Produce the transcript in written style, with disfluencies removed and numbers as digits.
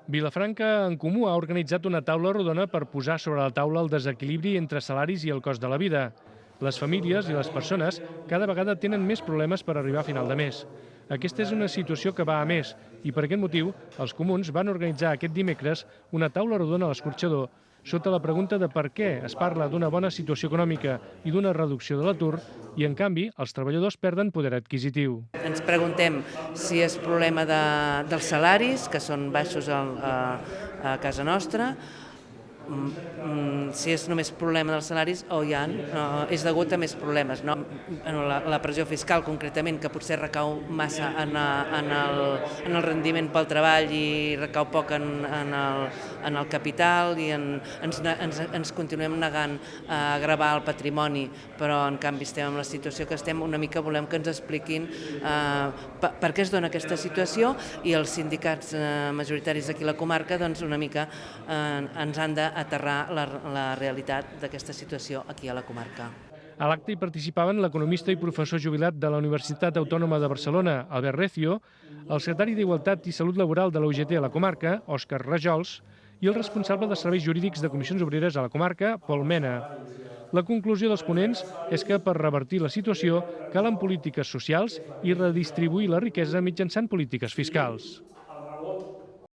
Vilafranca en Comú ha organitzat una taula rodona per posar sobre la taula el desequilibri entre salaris i el cost de la vida. Les famílies i les persones cada vegada tenen més problemes per arribar a final de mes. Aquesta és una situació que va a més i per aquest motiu els comuns van organitzar aquest dimecres una taula rodona a l'Escorxador sota la pregunta de per què es parla d'una bona situació econòmica i d'una reducció de l'atur i, en canvi, els treballadors perden poder adquisitiu. Ens preguntem si és problema dels salaris, que són baixos a casa nostra, si és només problema dels salaris o és degut a més problemes. No? La pressió fiscal, concretament, que potser recau massa en el rendiment pel treball i recau poc en el capital i ens continuem negant a gravar el patrimoni, però en canvi estem en la situació que estem. Una mica volem que ens expliquin per què es dona aquesta situació i els sindicats majoritaris d'aquí a la comarca doncs una mica ens han d'aterrar la realitat d'aquesta situació aquí a la comarca. A l'acte hi participaven l'economista i professor jubilat de la Universitat Autònoma de Barcelona, Albert Recio, el secretari d'Igualtat i Salut Laboral de la UGT a la comarca, Òscar Rajols, i el responsable de serveis jurídics de Comissions Obreres a la comarca, Pol Mena. La conclusió dels ponents és que per revertir la situació calen polítiques socials i redistribuir la riquesa mitjançant polítiques fiscals.